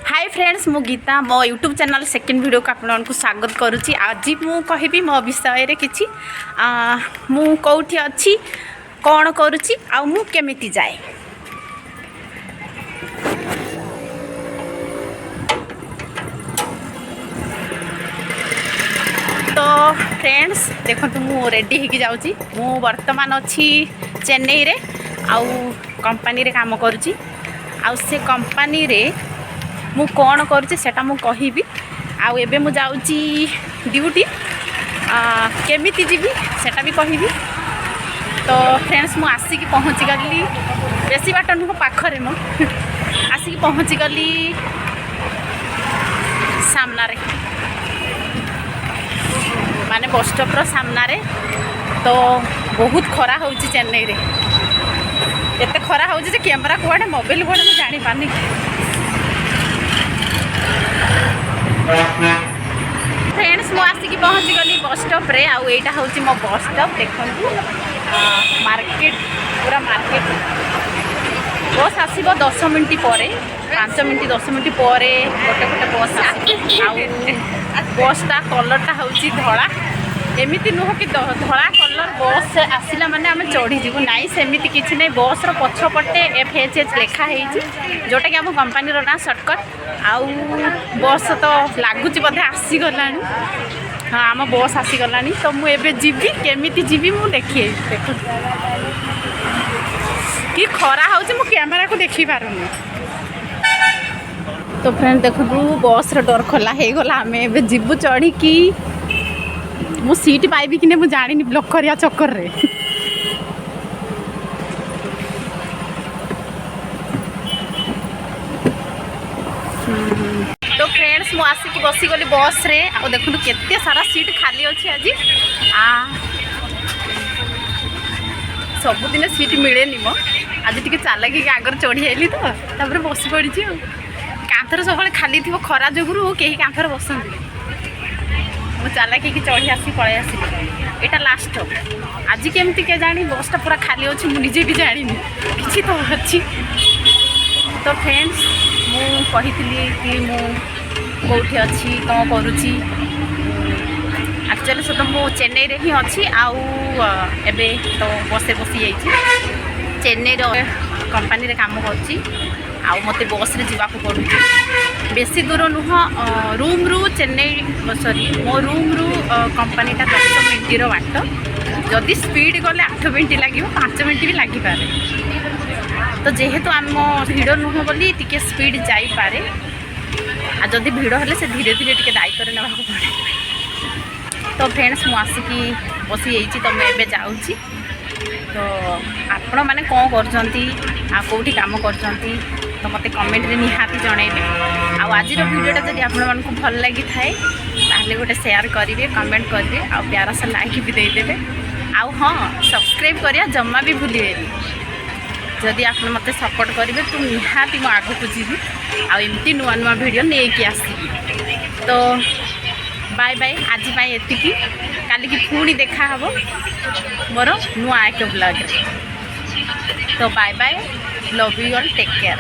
Hi friends मु गीता मो YouTube channel second video को आपको स्वागत करुच्ची। आज मु कहि मो विषय रे किछि मु कौठी अच्छी कौन करुच्ची आ मु केमिति जाए। तो फ्रेंड्स देखो मु रेडी होगी जाऊँगी। मु वर्तमान अच्छी चेन्नई रे आउ कंपनी रे काम करुच्ची। आउ से कंपनी रे मु कौन करुच्ची सेटा मु कहिबी। आउ एबे मु जाउची ड्यूटी केमिति जीवी सेटा भी कहिबी। तो फ्रेंड्स मु आसिकी पहुँची गली बेसी बाट नुह पाखरे मु आसिकी पहुँची गली सामना रे माने बस स्टॉप रो सामना रे। तो बहुत खरा होउची चेन्नई रे एते खरा होउची जे कैमरा कुआडे मोबाइल कुआडे मु जानि पानी। फ्रेंड्स मु आसिकी पहुँची गली बस स्टॉप रे। आउ एटा होउची मो बस स्टॉप देखंतु मार्केट पूरा मार्केट। बस आसीबो 10 मिनिट पर 5 मिनिट 10 मिनिट पर गोटे गोटे बस आसीबो। आउ बसटा कलरटा होउची धळा एमिति नुह कि धळा कलर बस आसिला माने आमे चढ़ी जीवु नाई सेमिति किछि नै। बस रो पछपटे FHH लेखा हेइची जोटा कि हम कंपनी रो ना शॉर्टकट। आउ बस तो लागुची बधे आसी गलानी। हाँ आम बस आसी गलानी। तो मु एबे जीवी केमिति जीवी मु देखिए देखु कि खरा होउची मु कैमरा को देखि पारुनी। तो फ्रेंड देखु बस रो डोर खोला हे गला आमे एबे जीवु चढ़ी की मु सीट पाइबी कि नहीं जानी ब्लॉक करिया चक्कर रे। तो फ्रेंड्स मु आसिक बसी गली बस रे। आ देखु केते सारा सीट खाली अछि आज सबुदिन सीट मिले नि मो आज टिके चालाकी आगर चढ़ी आइली तो तापर बस पड़ी कांथर सब खाली थी खरा जोगुरु कहीं कांथर बसंती मु चालाकी चढ़ी आसी पलि आसी एटा लास्ट आज केमती के जानी बसटा पूरा खाली अच्छी मुझे भी जानी किसी तो अच्छी। तो फ्रेंड्स मु कही कि मु कौटी अच्छी कौन करुच्ची एक्चुअली सो तो मु चेन्नई रे ही अच्छी। आउ एबे तो बसे बसी जाइए चेन्नई रो कंपनी रे काम करची। आउ मते बस रे जीवा को पड़ू बेसी दूर नुह रूम रु चेन्नई सॉरी मो रूम रु कंपनी टा 10 मिनिट रो बाट जदि स्पीड गले 8 मिनिट लगे 5 मिनिट भी लगी पारे। तो जेहेतु आम भिड़ नुह बोली टिके स्पीड जाई पारे आ जदि भिड़ हेले से धीरे धीरे टिके दायित्व रे नेबा पड़े। तो फ्रेंड्स मु आसिकी बसी जाइछि तो मैं एबे जाउछि। तो आपण माने कौन करजंती आ कोठी काम करजंती तो मते कमेंट रे निहाती जणैले। आ आज रो वीडियोटा जदि आपण मानकु भल लागि थाए ताहले गोटे शेयर करिवे कमेंट करिवे आ प्यारा सा लाइक भी दे देबे। आ हां सब्सक्राइब करिया जम्मा भी भूलिबेनी। जदि आपण मते सपोर्ट करिवे तो निहाती म आगु को जीवी आ एमती नुआ नुआ वीडियो नै कि आसी। तो बाय बाय आज बाय एतिकी काली की पुणी देखा हबो मोर नुआ एक ब्लॉग। तो bye bye love you all take care.